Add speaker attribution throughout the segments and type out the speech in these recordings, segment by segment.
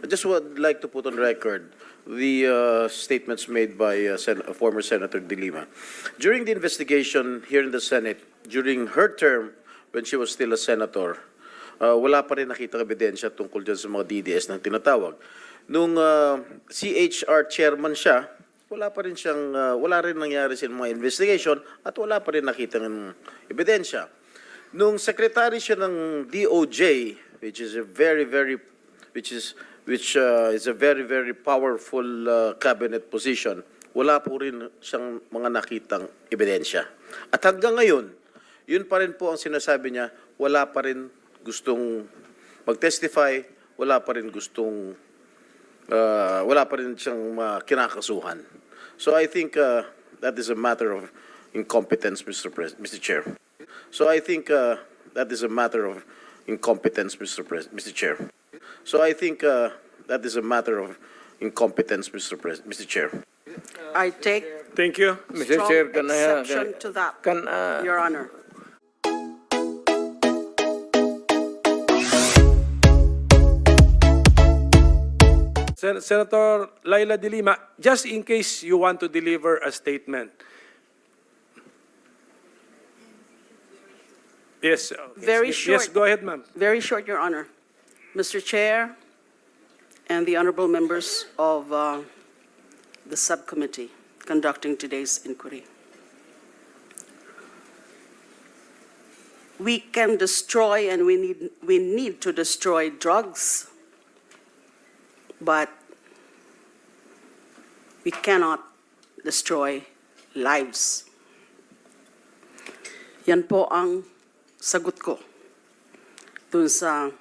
Speaker 1: I just would like to put on record the statements made by former Senator De Lima. During the investigation here in the Senate, during her term when she was still a senator, wala pa rin nakitang ebidensya tungkol dyan sa mga DDS na tinatawag. Nung CHR chairman siya, wala rin nangyari sa mga investigation at wala pa rin nakitang ebidensya. Nung secretary siya ng DOJ, which is a very very powerful cabinet position, wala po rin siyang mga nakitang ebidensya. At hanggang ngayon, yun pa rin po ang sinasabi niya, wala pa rin gustong mag-testify, wala pa rin siyang kinakasuhan. So I think that is a matter of incompetence, Mr. Chair. So I think that is a matter of incompetence, Mr. Chair. So I think that is a matter of incompetence, Mr. Chair.
Speaker 2: I take
Speaker 3: Thank you.
Speaker 4: Mr. Chair,
Speaker 2: exception to that, Your Honor.
Speaker 3: Senator Leila De Lima, just in case you want to deliver a statement. Yes.
Speaker 2: Very short.
Speaker 3: Yes, go ahead, ma'am.
Speaker 2: Very short, Your Honor. Mr. Chair and the honorable members of the subcommittee conducting today's inquiry. We can destroy and we need to destroy drugs, but we cannot destroy lives. Yan po ang sagot ko dun sa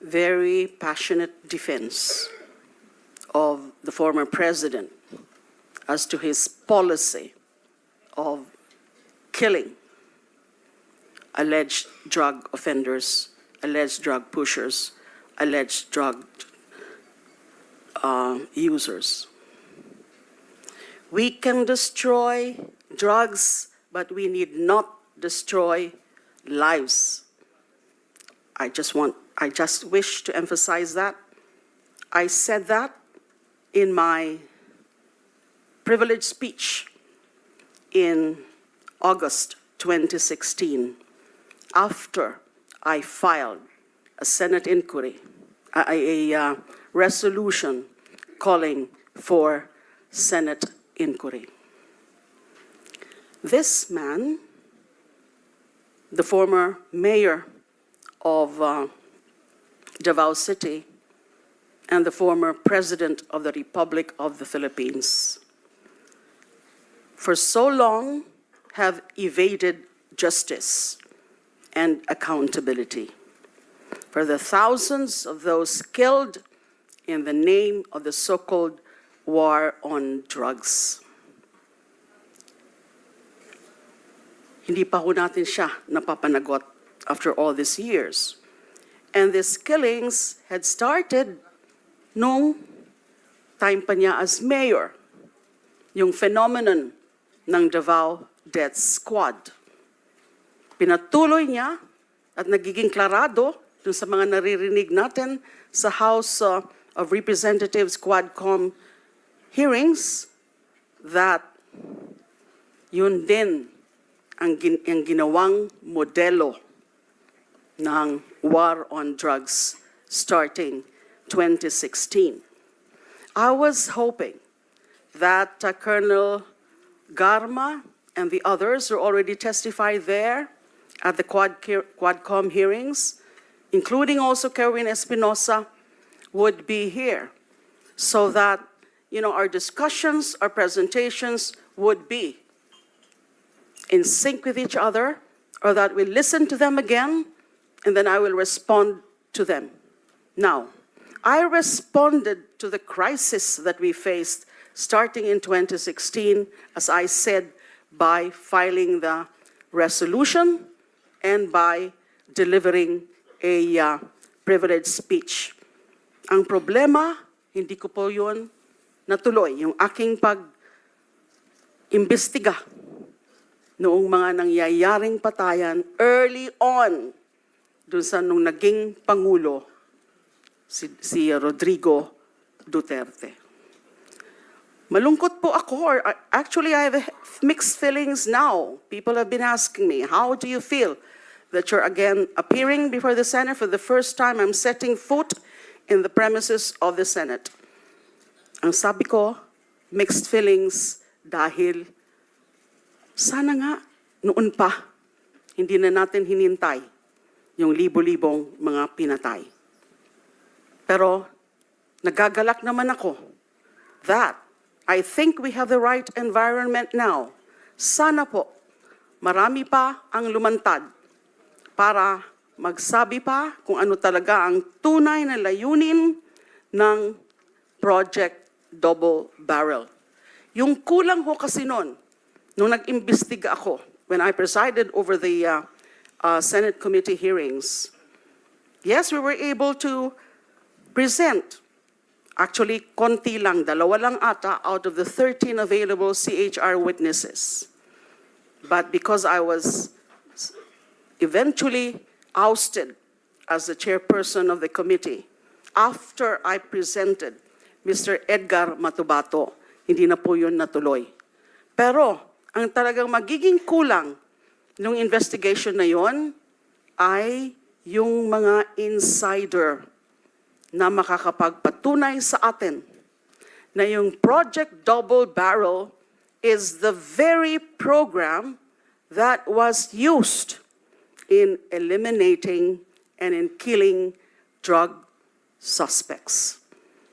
Speaker 2: very passionate defense of the former president as to his policy of killing alleged drug offenders, alleged drug pushers, alleged drug users. We can destroy drugs, but we need not destroy lives. I just wish to emphasize that. I said that in my privileged speech in August 2016 after I filed a Senate inquiry, a resolution calling for Senate inquiry. This man, the former mayor of Davao City and the former president of the Republic of the Philippines, for so long have evaded justice and accountability for the thousands of those killed in the name of the so-called war on drugs. Hindi pa ho natin siya napapanagot after all these years. And these killings had started nung time pa niya as mayor, yung phenomenon ng Davao Death Squad. Pinatuloy niya at nagiging klarado dun sa mga naririnig natin sa House of Representatives Quadcom hearings that yun din ang ginawang modelo ng war on drugs starting 2016. I was hoping that Colonel Garma and the others who already testified there at the Quadcom hearings, including also Kerwin Espinosa, would be here so that our discussions, our presentations would be in sync with each other, or that we listen to them again, and then I will respond to them. Now, I responded to the crisis that we faced starting in 2016, as I said, by filing the resolution and by delivering a privileged speech. Ang problema, hindi ko po yun natuloy, yung aking pag-imbestiga noong mga nangyayaring patayan early on dun sa nung naging Pangulo, si Rodrigo Duterte. Malungkot po ako, or actually I have mixed feelings now. People have been asking me, how do you feel that you're again appearing before the Senate for the first time? I'm setting foot in the premises of the Senate. Ang sabi ko, mixed feelings dahil sana nga noon pa, hindi na natin hinintay yung libo-libong mga pinatay. Pero nagagalak naman ako that I think we have the right environment now. Sana po, marami pa ang lumantad para magsabi pa kung ano talaga ang tunay na layunin ng Project Double Barrel. Yung kulang ho kasi noon, nung nag-imbestiga ako, when I presided over the Senate committee hearings, yes, we were able to present, actually, konti lang, dalawa lang ata out of the 13 available CHR witnesses. But because I was eventually ousted as the chairperson of the committee, after I presented Mr. Edgar Matubato, hindi na po yun natuloy. Pero, ang talagang magiging kulang ng investigation na yon ay yung mga insider na makakapagpatunay sa atin na yung Project Double Barrel is the very program that was used in eliminating and in killing drug suspects.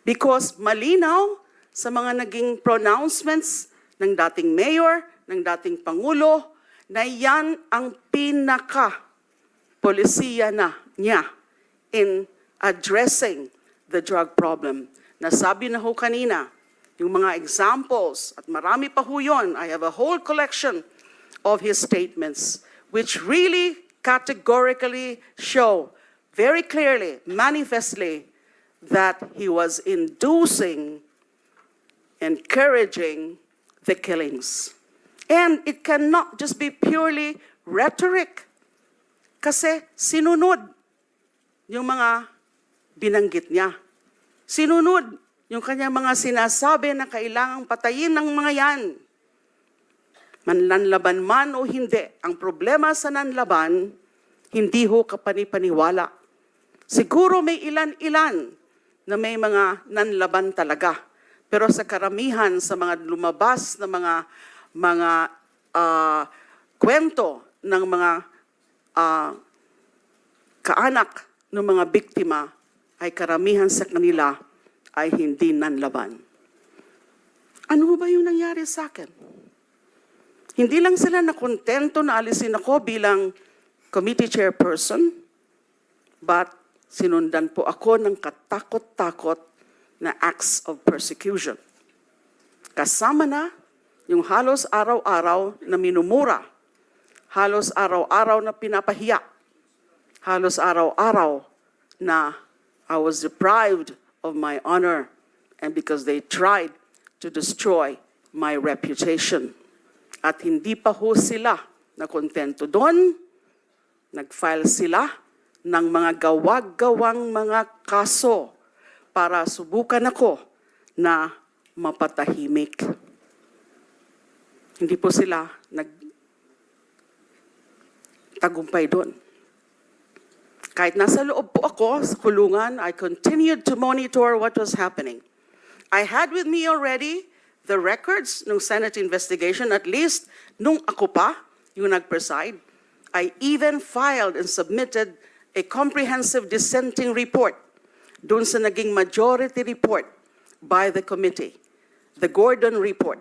Speaker 2: Because malinaw sa mga naging pronouncements ng dating mayor, ng dating pangulo, na yan ang pinaka-polisiya na niya in addressing the drug problem. Nasabi na ho kanina, yung mga examples, at marami pa ho yun. I have a whole collection of his statements which really categorically show very clearly, manifestly, that he was inducing, encouraging the killings. And it cannot just be purely rhetoric. Kasi sinunod yung mga binanggit niya. Sinunod yung kanyang mga sinasabi na kailangang patayin ng mga yan. Manlanlaban man o hindi, ang problema sa nanlaban, hindi ho kapanipaniwala. Siguro may ilan-ilan na may mga nanlaban talaga. Pero sa karamihan, sa mga lumabas na mga kwento ng mga kaanak ng mga biktima, ay karamihan sa kanila ay hindi nanlaban. Ano ba yung nangyari sa akin? Hindi lang sila nakontento na alisin ako bilang committee chairperson, but sinundan po ako ng katakot-takot na acts of persecution. Kasama na yung halos araw-araw na minumura, halos araw-araw na pinapahiya, halos araw-araw na I was deprived of my honor, and because they tried to destroy my reputation. At hindi pa ho sila nakontento doon, nag-file sila ng mga gawag-gawang mga kaso para subukan ako na mapatahimik. Hindi po sila nagtagumpay doon. Kahit nasa loob po ako sa kulungan, I continued to monitor what was happening. I had with me already the records ng Senate investigation, at least nung ako pa yung nag-preside. I even filed and submitted a comprehensive dissenting report dun sa naging majority report by the committee, the Gordon report.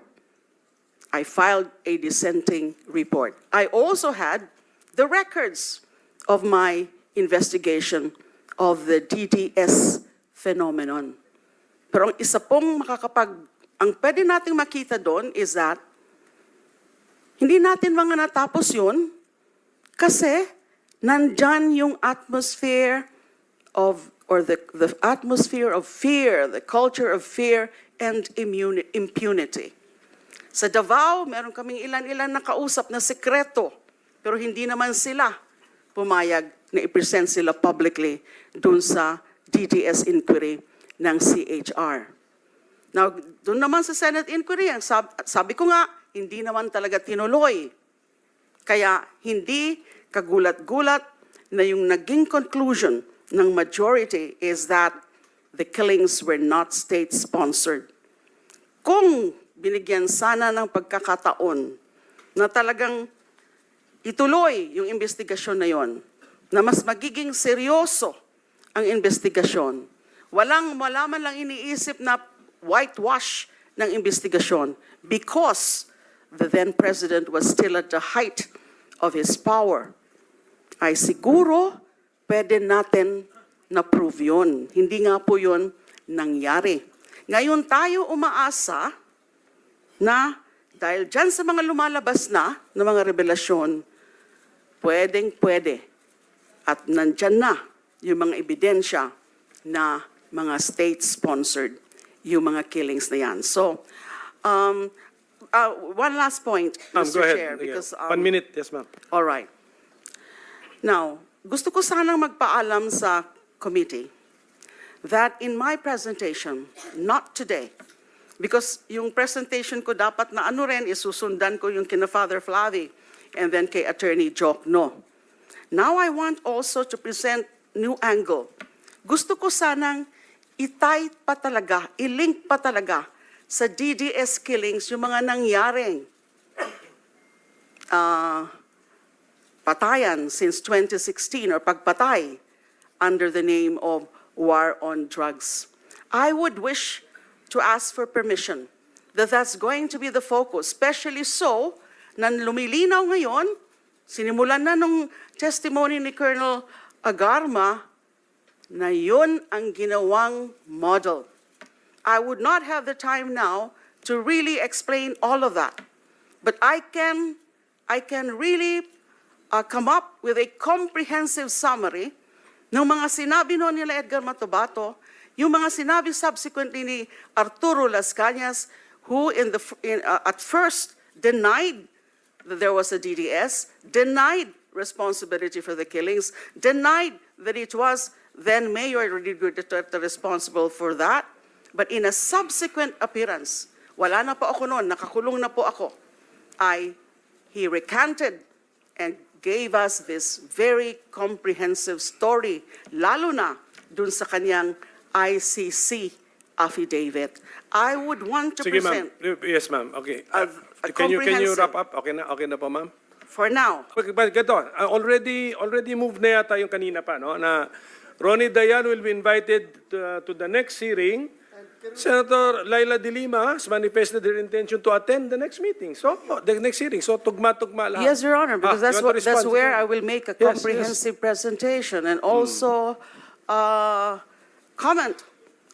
Speaker 2: I filed a dissenting report. I also had the records of my investigation of the DDS phenomenon. Pero ang isa pong ang pwede nating makita doon is that hindi natin mga natapos yun kasi nandyan yung atmosphere of, or the atmosphere of fear, the culture of fear and impunity. Sa Davao, meron kaming ilan-ilan na kausap na sekreto, pero hindi naman sila pumayag na i-present sila publicly dun sa DDS inquiry ng CHR. Now, doon naman sa Senate inquiry, sabi ko nga, hindi naman talaga tinuloy. Kaya hindi kagulat-gulat na yung naging conclusion ng majority is that the killings were not state-sponsored. Kung binigyan sana ng pagkakataon na talagang ituloy yung investigasyon na yon, na mas magiging seryoso ang investigasyon, wala man lang iniisip na whitewash ng investigasyon because the then president was still at the height of his power, ay siguro pwede natin na-prove yun. Hindi nga po yun nangyari. Ngayon tayo umaasa na dahil dyan sa mga lumalabas na mga revelasyon, pwedeng-pwede at nandyan na yung mga ebidensya na mga state-sponsored yung mga killings na yan. So, one last point,
Speaker 3: Ma'am,
Speaker 2: Mr.
Speaker 3: go ahead.
Speaker 2: Chair. Because,
Speaker 3: 1 minute, yes ma'am.
Speaker 2: all right. Now, gusto ko sanang magpaalam sa committee that in my presentation, not today, because yung presentation ko dapat na ano rin, isusundan ko yung kina Father Flavi and then kay Attorney Jokno. Now I want also to present new angle. Gusto ko sanang i-tie pa talaga, i-link pa talaga sa DDS killings yung mga nangyaring patayan since 2016 or pagpatay under the name of war on drugs. I would wish to ask for permission that that's going to be the focus, especially so na lumilinaw ngayon, sinimulan na nung testimony ni Colonel Agarma na yun ang ginawang model. I would not have the time now to really explain all of that. But I can really come up with a comprehensive summary ng mga sinabi noon nila Edgar Matobato, yung mga sinabi subsequently ni Arturo Las Cañas, who at first denied that there was a DDS, denied responsibility for the killings, denied that it was then Mayor Rodrigo Duterte responsible for that. But in a subsequent appearance, wala na po ako noon, nakakulong na po ako, he recanted and gave us this very comprehensive story, lalo na dun sa kanyang ICC affidavit. I would want to
Speaker 3: Sige ma'am.
Speaker 2: present
Speaker 3: Yes ma'am. Okay.
Speaker 2: a
Speaker 3: Can you
Speaker 2: comprehensive-
Speaker 3: wrap up? Okay na po ma'am?
Speaker 2: for now.
Speaker 3: But gato, already moved na yata yung kanina pa, no? Na Ronnie Dayan will be invited to the next hearing. Senator Leila De Lima has manifested her intention to attend the next meeting. So, the next hearing. So, tugma-tugma lahat.
Speaker 2: Yes, Your Honor, because
Speaker 3: you want to
Speaker 2: that's
Speaker 3: respond?
Speaker 2: where I will make a
Speaker 3: Yes,
Speaker 2: comprehensive presentation and also comment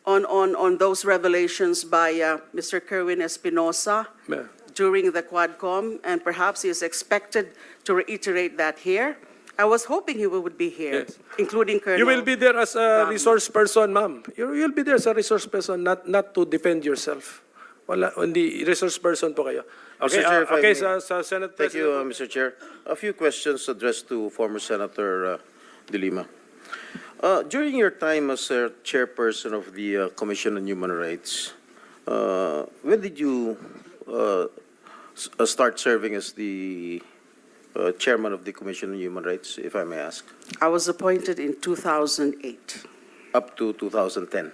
Speaker 2: on those revelations by Mr. Kerwin Espinosa
Speaker 3: Yeah.
Speaker 2: during the Quadcom, and perhaps he is expected to reiterate that here. I was hoping he would be here,
Speaker 3: Yes.
Speaker 2: including Colonel.
Speaker 3: You will be there as a resource person, ma'am. You'll be there as a resource person, not to defend yourself. Wala, hindi resource person po kayo. Okay,
Speaker 1: Mr. Chair, if I
Speaker 3: okay,
Speaker 1: may.
Speaker 3: sa Senate
Speaker 1: Thank you,
Speaker 3: President.
Speaker 1: Mr. Chair. A few questions addressed to former Senator De Lima. During your time as chairperson of the Commission on Human Rights, when did you start serving as the chairman of the Commission on Human Rights, if I may ask?
Speaker 2: I was appointed in 2008
Speaker 1: Up to 2010.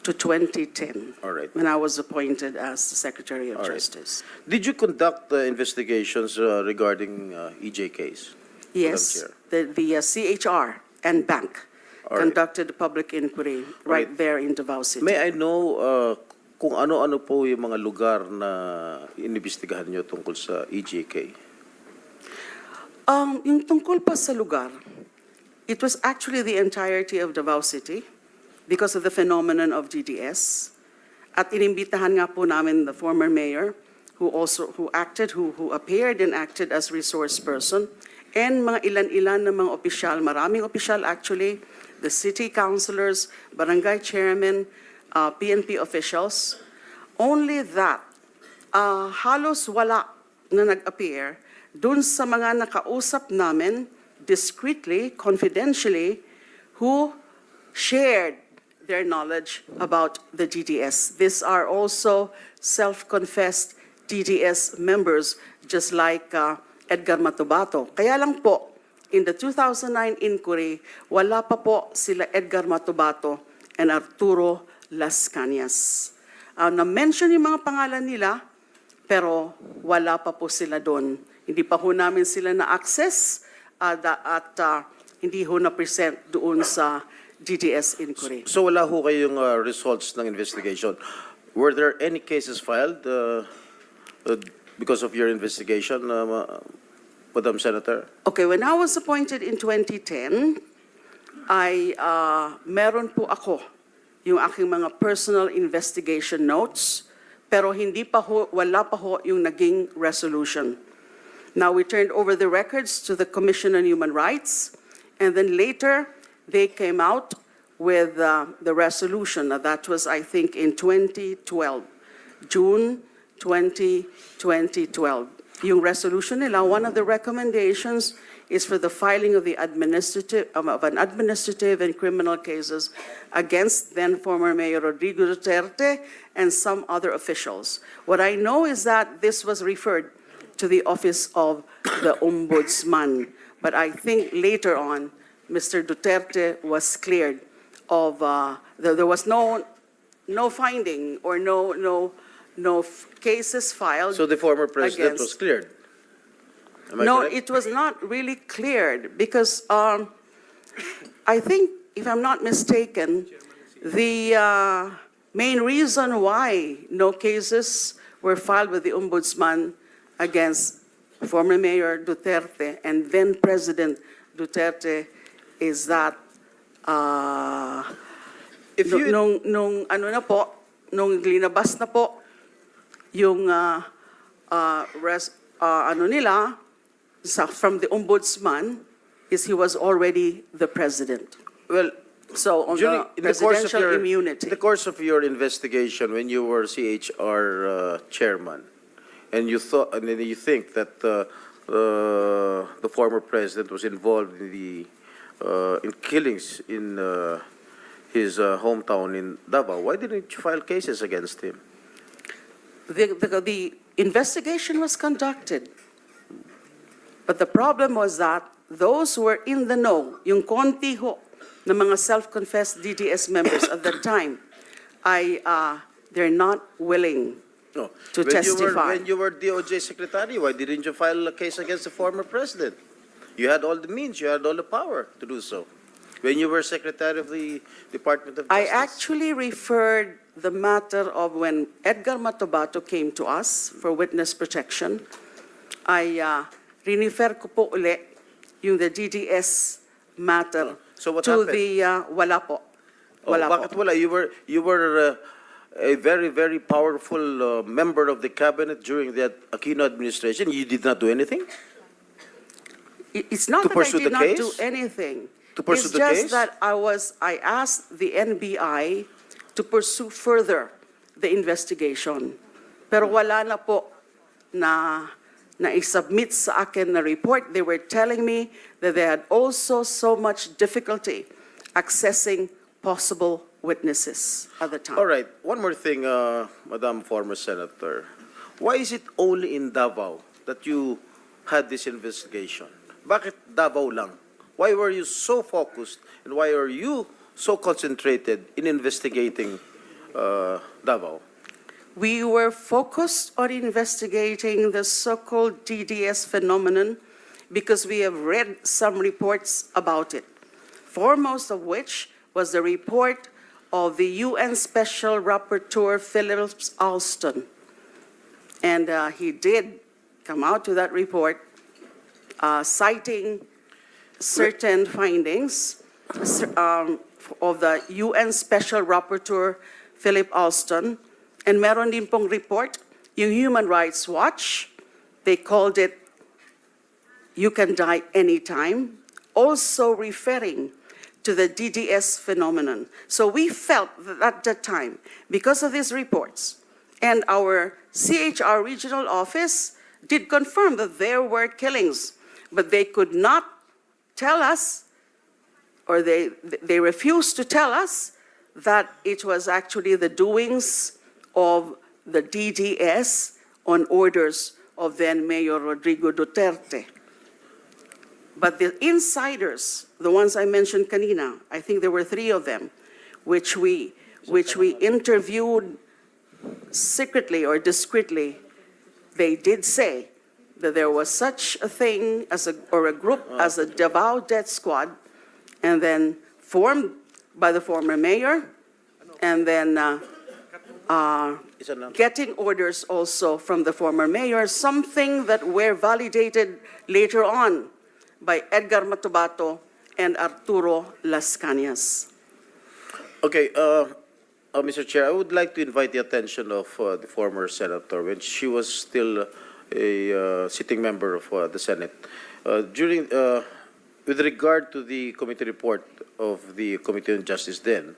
Speaker 2: to 2010.
Speaker 1: All right.
Speaker 2: When I was appointed as the Secretary of
Speaker 1: All right.
Speaker 2: Justice.
Speaker 1: Did you conduct investigations regarding EJ case?
Speaker 2: Yes,
Speaker 1: Chair.
Speaker 2: the CHR and bank
Speaker 1: All right.
Speaker 2: conducted a public inquiry right
Speaker 1: Right.
Speaker 2: there in Davao City.
Speaker 1: May I know kung ano-ano po yung mga lugar na inimbestigahan nyo tungkol sa EJK?
Speaker 2: Yung tungkol pa sa lugar, it was actually the entirety of Davao City because of the phenomenon of DDS. At inimbitahan nga po namin the former mayor who appeared and acted as resource person, and mga ilan-ilan na mga opisyal, maraming opisyal actually, the city councilors, barangay chairman, PNP officials. Only that, halos wala na nag-appear dun sa mga nakausap namin discreetly, confidentially, who shared their knowledge about the DDS. These are also self-confessed DDS members, just like Edgar Matubato. Kaya lang po, in the 2009 inquiry, wala pa po sila Edgar Matubato and Arturo Las Cañas. Na-mention yung mga pangalan nila, pero wala pa po sila doon. Hindi pa ho namin sila na-access at hindi ho na-present doon sa DDS inquiry.
Speaker 1: So wala ho kayong results ng investigation. Were there any cases filed because of your investigation, Madam Senator?
Speaker 2: Okay, when I was appointed in 2010, meron po ako yung aking mga personal investigation notes, pero wala pa ho yung naging resolution. Now, we turned over the records to the Commission on Human Rights, and then later, they came out with the resolution. Now, that was, I think, in 2012, June 2012. Yung resolution nila, one of the recommendations is for the filing of an administrative and criminal cases against then former Mayor Rodrigo Duterte and some other officials. What I know is that this was referred to the office of the Ombudsman, but I think later on, Mr. Duterte was cleared of, there was no finding or no cases filed.
Speaker 1: So the former president
Speaker 2: against-
Speaker 1: was cleared? Am I
Speaker 2: No,
Speaker 1: correct?
Speaker 2: it was not really cleared because I think, if I'm not mistaken, the main reason why no cases were filed with the Ombudsman against former Mayor Duterte and then President Duterte is that
Speaker 1: If you-
Speaker 2: nung linabas na po yung from the Ombudsman is he was already the president.
Speaker 1: Well,
Speaker 2: So on
Speaker 1: in
Speaker 2: the presidential immunity.
Speaker 1: in the course of your investigation, when you were CHR chairman, and you think that the former president was involved in killings in his hometown in Davao, why didn't you file cases against him?
Speaker 2: The investigation was conducted, but the problem was that those who were in the know, yung konti ho na mga self-confessed DDS members at that time, they're not willing
Speaker 1: No.
Speaker 2: to testify.
Speaker 1: When you were DOJ secretary, why didn't you file a case against the former president? You had all the means, you had all the power to do so. When you were secretary of the Department of
Speaker 2: I
Speaker 1: Justice.
Speaker 2: actually referred the matter of when Edgar Matubato came to us for witness protection. I rinifer ko po uli yung the DDS matter
Speaker 1: So what
Speaker 2: to
Speaker 1: happened?
Speaker 2: the wala po.
Speaker 1: Oh,
Speaker 2: Wala
Speaker 1: bakit
Speaker 2: po.
Speaker 1: wala? You were a very, very powerful member of the cabinet during that Aquino administration. You did not do anything?
Speaker 2: It's not
Speaker 1: To
Speaker 2: that I
Speaker 1: pursue
Speaker 2: did
Speaker 1: the
Speaker 2: not
Speaker 1: case?
Speaker 2: do anything.
Speaker 1: To pursue
Speaker 2: It's
Speaker 1: the
Speaker 2: just
Speaker 1: case?
Speaker 2: that I asked the NBI to pursue further the investigation. Pero wala na po na i-submit sa akin na report. They were telling me that they had also so much difficulty accessing possible witnesses at the time.
Speaker 1: All right. One more thing, Madam former Senator. Why is it only in Davao that you had this investigation? Bakit Davao lang? Why were you so focused and why are you so concentrated in investigating Davao?
Speaker 2: We were focused on investigating the so-called DDS phenomenon because we have read some reports about it, foremost of which was the report of the UN Special Rapporteur Philip Alston. And he did come out with that report citing certain findings of the UN Special Rapporteur Philip Alston. And meron din pong report, yung Human Rights Watch, they called it, "You Can Die Anytime," also referring to the DDS phenomenon. So we felt that at that time, because of these reports, and our CHR regional office did confirm that there were killings, but they could not tell us, or they refused to tell us that it was actually the doings of the DDS on orders of then Mayor Rodrigo Duterte. But the insiders, the ones I mentioned kanina, I think there were 3 of them, which we interviewed secretly or discreetly, they did say that there was such a thing as a group as a Davao Death Squad, and then formed by the former mayor, and then getting orders also from the former mayor, something that were validated later on by Edgar Matubato and Arturo Las Cañas.
Speaker 1: Okay, Mr. Chair, I would like to invite the attention of the former senator when she was still a sitting member of the Senate. With regard to the committee report of the Committee on Justice then,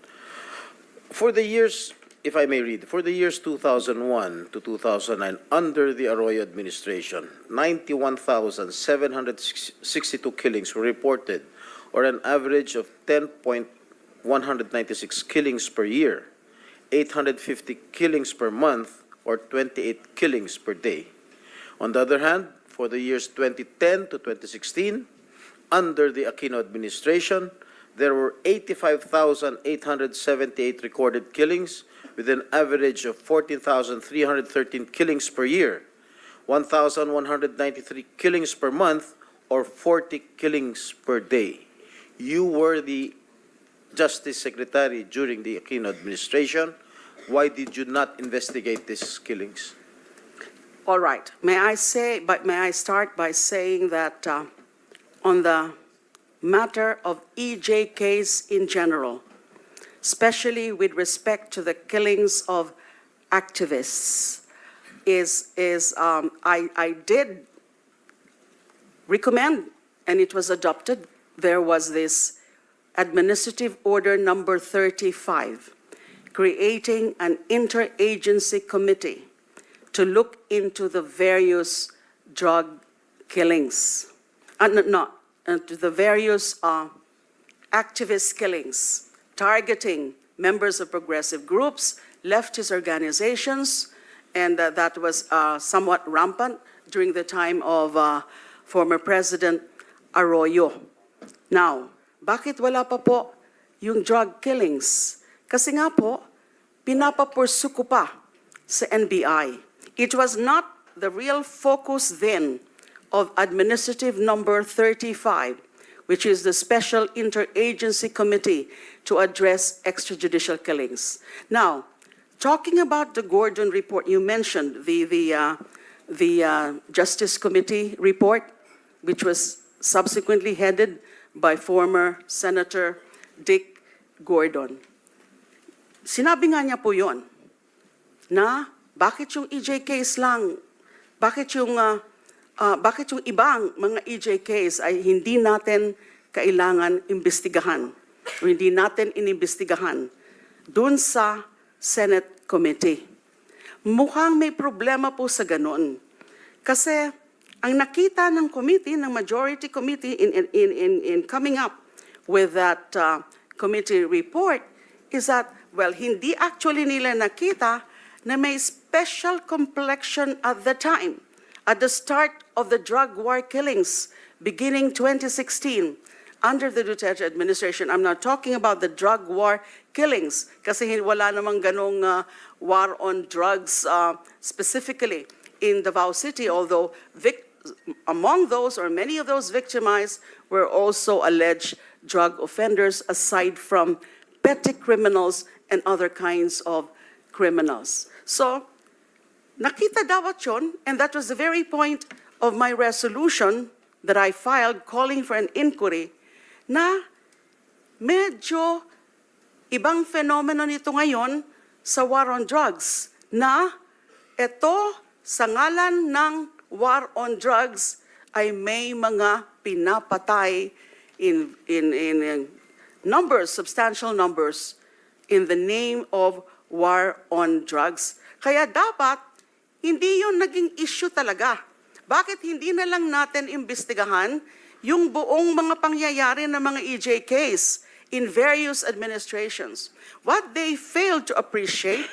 Speaker 1: for the years, if I may read, for the years 2001 to 2009, under the Arroyo administration, 91,762 killings were reported, or an average of 10.196 killings per year, 850 killings per month, or 28 killings per day. On the other hand, for the years 2010 to 2016, under the Aquino administration, there were 85,878 recorded killings, with an average of 14,313 killings per year, 1,193 killings per month, or 40 killings per day. You were the Justice Secretary during the Aquino administration. Why did you not investigate these killings?
Speaker 2: All right. May I start by saying that on the matter of EJKs in general, especially with respect to the killings of activists, I did recommend, and it was adopted, there was this Administrative Order number 35, creating an interagency committee to look into the various drug killings, to the various activist killings, targeting members of progressive groups, leftist organizations, and that was somewhat rampant during the time of former President Arroyo. Now, bakit wala pa po yung drug killings? Kasi nga po, pinapapursu ko pa sa NBI. It was not the real focus then of Administrative Number 35, which is the Special Interagency Committee to address extrajudicial killings. Now, talking about the Gordon report, you mentioned the Justice Committee report, which was subsequently headed by former Senator Dick Gordon. Sinabi nga niya po yun, na bakit yung EJKs lang, bakit yung ibang mga EJKs ay hindi natin kailangan imbestigahan o hindi natin inimbestigahan dun sa Senate Committee. Mukhang may problema po sa ganun. Kasi ang nakita ng committee, ng majority committee in coming up with that committee report is that, well, hindi actually nila nakita na may special complexion at the time, at the start of the drug war killings beginning 2016 under the Duterte administration. I'm not talking about the drug war killings kasi wala namang ganong war on drugs specifically in Davao City, although among those or many of those victimized were also alleged drug offenders aside from petty criminals and other kinds of criminals. So, nakita dapat yun, and that was the very point of my resolution that I filed calling for an inquiry, na medyo ibang fenomeno nito ngayon sa war on drugs, na ito sa ngalan ng war on drugs ay may mga pinapatay in numbers, substantial numbers, in the name of war on drugs. Kaya dapat, hindi yun naging issue talaga. Bakit hindi na lang natin imbestigahan yung buong mga pangyayari ng mga EJKs? in various administrations. What they failed to appreciate,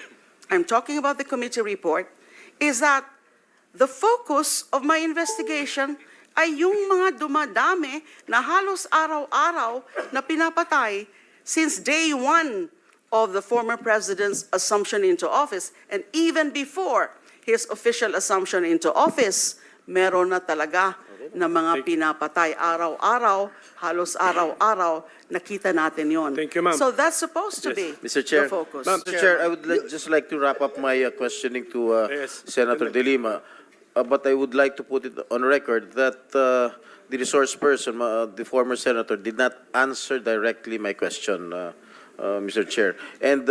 Speaker 2: I'm talking about the committee report, is that the focus of my investigation ay yung mga dumadami na halos araw-araw na pinapatay since day one of the former president's assumption into office. And even before his official assumption into office, meron na talaga na mga pinapatay araw-araw, halos araw-araw, nakita natin yon.
Speaker 3: Thank you, ma'am.
Speaker 2: So that's supposed to be
Speaker 1: Mr. Chair,
Speaker 2: the focus.
Speaker 1: Mr. Chair, I would just like to wrap up my questioning to
Speaker 3: Yes.
Speaker 1: Senator De Lima, but I would like to put it on record that the resource person, the former senator, did not answer directly my question, Mr. Chair. And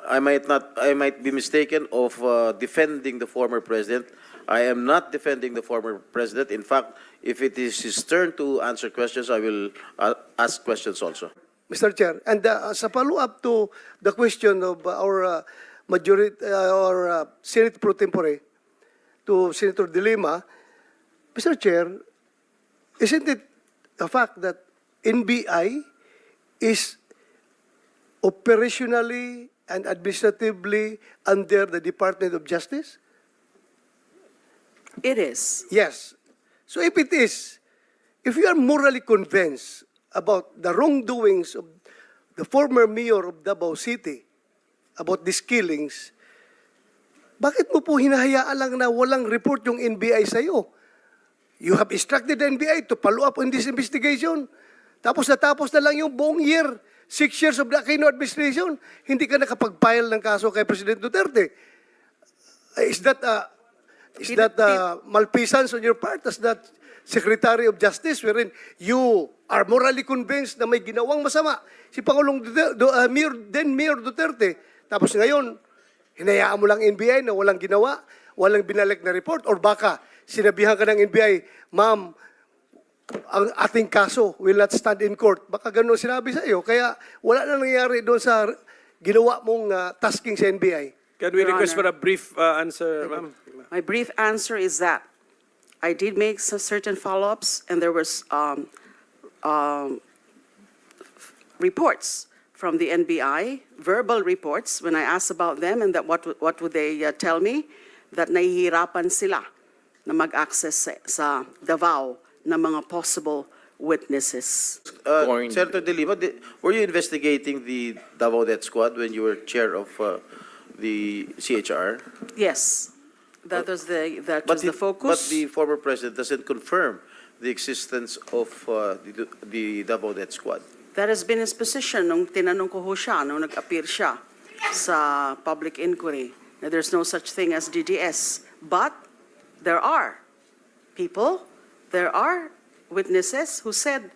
Speaker 1: I might be mistaken of defending the former president. I am not defending the former president. In fact, if it is his turn to answer questions, I will ask questions also.
Speaker 4: Mr. Chair, and as a follow-up to the question of our Senate Pro Tempore to Senator De Lima, Mr. Chair, isn't it a fact that NBI is operationally and administratively under the Department of Justice?
Speaker 2: It is.
Speaker 4: Yes. So if it is, if you are morally convinced about the wrongdoings of the former mayor of Davao City, about these killings, bakit mo po hinahayaan lang na walang report yung NBI sa'yo? You have instructed the NBI to follow up on this investigation. Tapos na lang yung buong year, 6 years of the Aquino administration, hindi ka nakapag-file ng kaso kay President Duterte. Is that malfeasance on your part as that Secretary of Justice, wherein you are morally convinced na may ginawang masama si Pangulong Mayor Duterte, tapos ngayon, hinayaan mo lang NBI na walang ginawa, walang binalik na report, or baka sinabihan ka ng NBI, ma'am, ang ating kaso will not stand in court. Baka gano'n sinabi sa iyo. Kaya wala na nangyayari doon sa ginawa mong tasking sa NBI.
Speaker 3: Can we
Speaker 2: Your
Speaker 3: request
Speaker 2: Honor.
Speaker 3: for a brief answer, ma'am?
Speaker 2: My brief answer is that I did make some certain follow-ups, and there was reports from the NBI, verbal reports, when I asked about them and that what would they tell me, that nahihirapan sila na mag-access sa Davao na mga possible witnesses.
Speaker 1: Senator De Lima, were you investigating the Davao Death Squad when you were chair of the CHR?
Speaker 2: Yes, that was the focus.
Speaker 1: But the former president doesn't confirm the existence of the Davao Death Squad.
Speaker 2: That has been his position nung tinanong ko ho siya, nung nag-appear siya sa public inquiry, that there's no such thing as DDS. But there are people, there are witnesses who said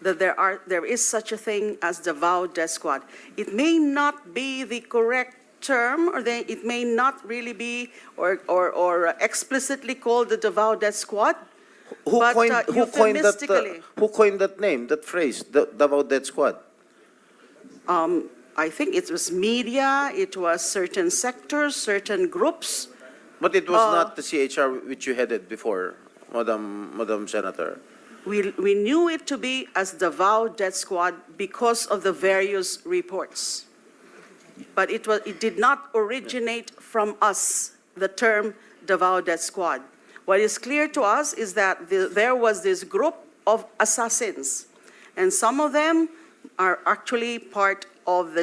Speaker 2: that there is such a thing as Davao Death Squad. It may not be the correct term, or it may not really be or explicitly called the Davao Death Squad.
Speaker 1: Who
Speaker 2: But,
Speaker 1: coined
Speaker 2: euphemistically.
Speaker 1: who coined that name, that phrase, the Davao Death Squad?
Speaker 2: I think it was media, it was certain sectors, certain groups.
Speaker 1: But it was not the CHR which you headed before, Madam Senator.
Speaker 2: We knew it to be as Davao Death Squad because of the various reports. But it did not originate from us, the term Davao Death Squad. What is clear to us is that there was this group of assassins, and some of them are actually part of the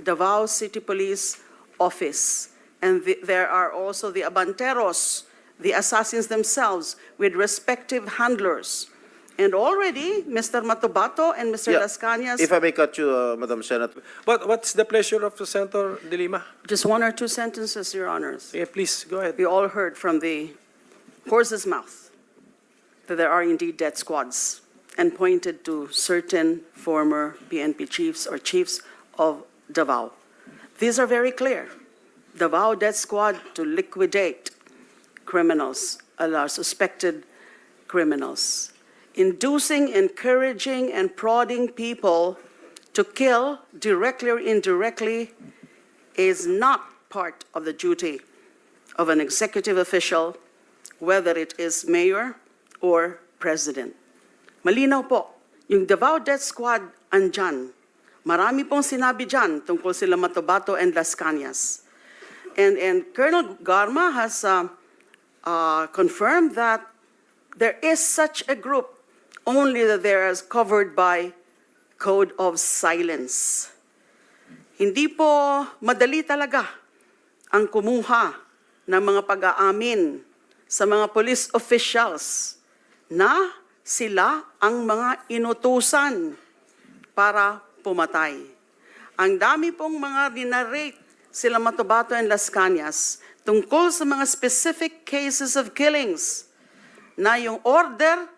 Speaker 2: Davao City Police Office. And there are also the abanteros, the assassins themselves, with respective handlers. And already, Mr. Matubato and Mr.
Speaker 1: Yeah.
Speaker 2: Las Cañas,
Speaker 1: If I may cut you, Madam Senator.
Speaker 3: What's the pleasure of Senator De Lima?
Speaker 2: just one or two sentences, Your Honors.
Speaker 3: Yeah, please, go ahead.
Speaker 2: We all heard from the horse's mouth that there are indeed death squads, and pointed to certain former PNP chiefs or chiefs of Davao. These are very clear. Davao Death Squad to liquidate criminals, suspected criminals. Inducing, encouraging, and prodding people to kill directly or indirectly is not part of the duty of an executive official, whether it is mayor or president. Malinaw po, Yung Davao Death Squad, andyan. Marami pong sinabi dyan tungkol sila Matobato and Las Cañas. And Colonel Garma has confirmed that there is such a group, only that they are covered by code of silence. Hindi po madali talaga ang kumuha ng mga pag-aamin sa mga police officials na sila ang mga inutusan para pumatay. Ang dami pong mga dinarrate sila Matobato and Las Cañas tungkol sa mga specific cases of killings na yung order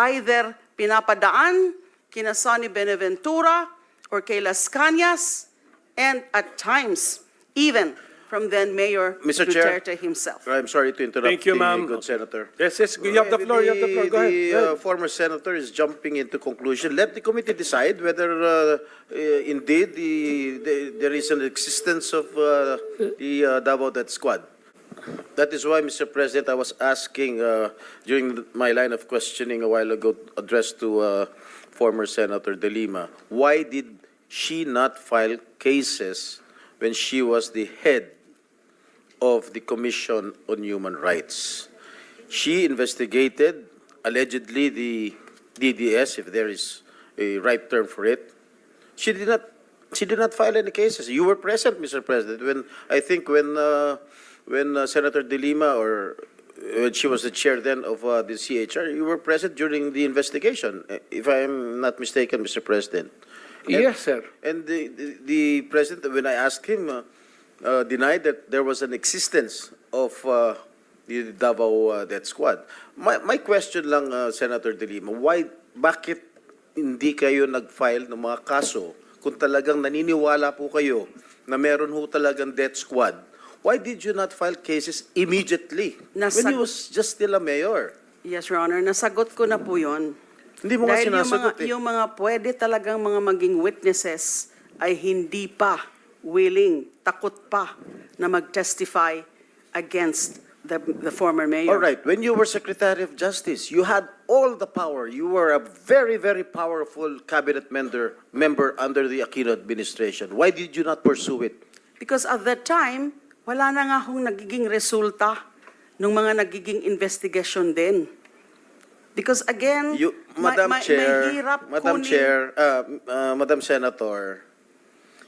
Speaker 2: either pinapadaan kina Sonny Benaventura or kay Las Cañas, and at times even from then Mayor
Speaker 1: Mr. Chair.
Speaker 2: Duterte himself.
Speaker 1: I'm sorry to interrupt.
Speaker 3: Thank you,
Speaker 1: the
Speaker 3: ma'am.
Speaker 1: good senator.
Speaker 3: Yes, you have the floor, you have the floor. Go ahead.
Speaker 1: The
Speaker 3: Go ahead.
Speaker 1: former senator is jumping into conclusion. Let the committee decide whether indeed there is an existence of the Davao Death Squad. That is why, Mr. President, I was asking during my line of questioning a while ago, addressed to former Senator De Lima, why did she not file cases when she was the head of the Commission on Human Rights? She investigated, allegedly, the DDS, if there is a right term for it. She did not file any cases. You were present, Mr. President, when Senator De Lima, or when she was the chair then of the CHR, you were present during the investigation, if I am not mistaken, Mr. President.
Speaker 3: Yes, sir.
Speaker 1: And the president, when I asked him, denied that there was an existence of the Davao Death Squad. My question lang, Senator De Lima, bakit hindi kayo nag-file ng mga kaso kung talagang naniniwala po kayo na meron ho talagang death squad? Why did you not file cases immediately when he was just still a mayor?
Speaker 2: Yes, Your Honor, nasagot ko na po yun.
Speaker 1: Hindi mo nga
Speaker 2: Dahil
Speaker 1: sinasagot
Speaker 2: yung mga pwede talagang mga maging witnesses ay hindi pa willing, takot pa na mag-testify against the former mayor.
Speaker 1: All right, when you were Secretary of Justice, you had all the power. You were a very, very powerful cabinet member under the Aquino administration. Why did you not pursue it?
Speaker 2: Because at that time, wala na nga hong nagiging resulta ng mga nagiging investigation din. Because again,
Speaker 1: Madam Chair,
Speaker 2: mahirap
Speaker 1: Madam
Speaker 2: kunin-
Speaker 1: Chair, Madam Senator,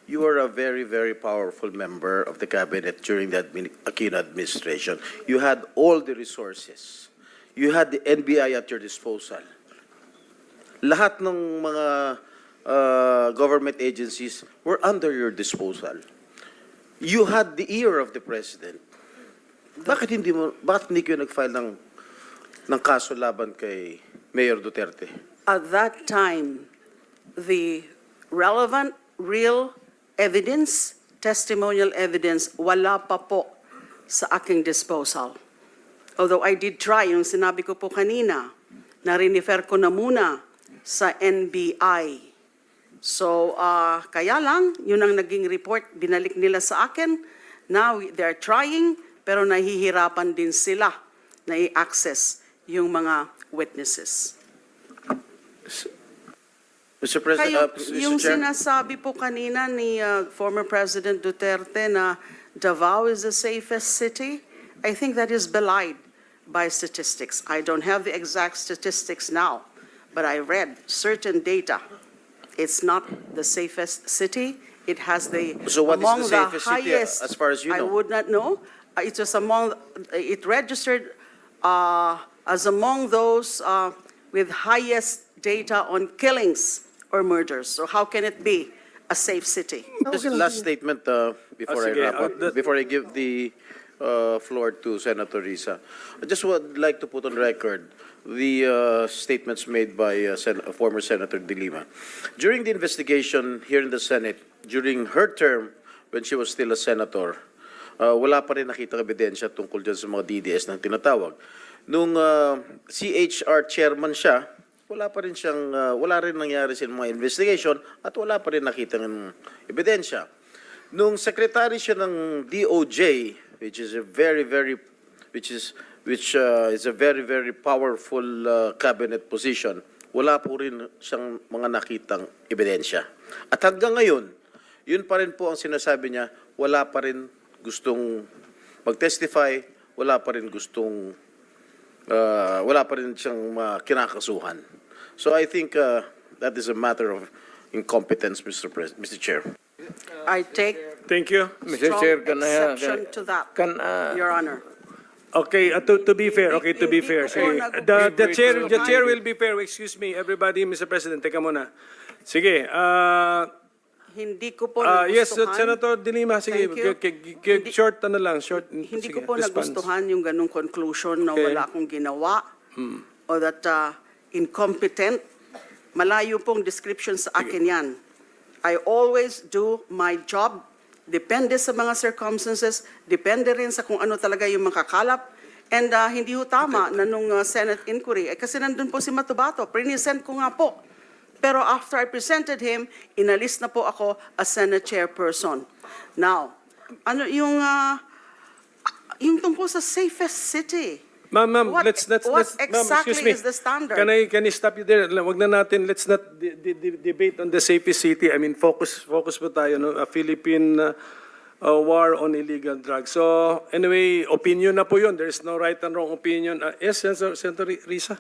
Speaker 1: you were a very, very powerful member of the cabinet during the Aquino administration. You had all the resources. You had the NBI at your disposal. Lahat ng mga government agencies were under your disposal. You had the ear of the president. Bakit hindi kayo nag-file ng kaso laban kay Mayor Duterte?
Speaker 2: At that time, the relevant, real evidence, testimonial evidence, wala pa po sa aking disposal. Although I did try, yung sinabi ko po kanina, na rinifer ko na muna sa NBI. So, kaya lang, yun ang naging report, binalik nila sa akin. Now, they're trying, pero nahihirapan din sila na i-access yung mga witnesses.
Speaker 1: Mr. President,
Speaker 2: Yung
Speaker 1: Mr. Chair.
Speaker 2: sinasabi po kanina ni former President Duterte na Davao is the safest city, I think that is belied by statistics. I don't have the exact statistics now, but I read certain data. It's not the safest city. It has
Speaker 1: So what is
Speaker 2: among
Speaker 1: the safest city,
Speaker 2: highest,
Speaker 1: as far as you
Speaker 2: I
Speaker 1: know?
Speaker 2: would not know. It was it registered as among those with highest data on killings or murders. So how can it be a safe city?
Speaker 1: Just last statement before I
Speaker 3: sige,
Speaker 1: wrap up, before I give the floor to Senator Risa. I just would like to put on record the statements made by former Senator De Lima. During the investigation here in the Senate, during her term when she was still a senator, wala pa rin nakitang ebidensya tungkol dyan sa mga DDS na tinatawag. Nung CHR chairman siya, wala rin nangyari sa mga investigation at wala pa rin nakitang ebidensya. Nung secretary siya ng DOJ, which is a very, very powerful cabinet position, wala po rin siyang mga nakitang ebidensya. At hanggang ngayon, yun pa rin po ang sinasabi niya, wala pa rin gustong mag-testify, wala pa rin siyang kinakasuhan. So I think that is a matter of incompetence, Mr. Chair.
Speaker 2: I take
Speaker 3: Thank you.
Speaker 5: Mr.
Speaker 2: strong
Speaker 5: Chair,
Speaker 2: exception to that, Your Honor.
Speaker 3: Okay, to be fair, sige. The chair will be fair. Excuse me, everybody, Mr. President, teka muna. Sige,
Speaker 2: Hindi ko po
Speaker 3: yes,
Speaker 2: nagustuhan.
Speaker 3: Senator De Lima, sige,
Speaker 2: Thank you.
Speaker 3: short na lang, short.
Speaker 2: Hindi
Speaker 3: sige,
Speaker 2: ko po
Speaker 3: response.
Speaker 2: nagustuhan yung ganung conclusion na
Speaker 3: Okay.
Speaker 2: wala akong ginawa or that incompetent. Malayo pong description sa akin yan. I always do my job. Depende sa mga circumstances, depende rin sa kung ano talaga yung makakalap. And hindi ho tama na nung Senate inquiry, kasi nandun po si Matubato, present ko nga po. Pero after I presented him, inalis na po ako as Senate chairperson. Now, ano yung tungkol sa safest city?
Speaker 3: Ma'am,
Speaker 2: What-
Speaker 3: let's
Speaker 2: what
Speaker 3: ma'am,
Speaker 2: exactly
Speaker 3: excuse me.
Speaker 2: is the standard?
Speaker 3: Can I stop you there? Wag na natin, let's not debate on the safest city. I mean, focus po tayo, no? A Philippine war on illegal drugs. So, anyway, opinion na po yun. There's no right and wrong opinion. Yes, Senator Risa?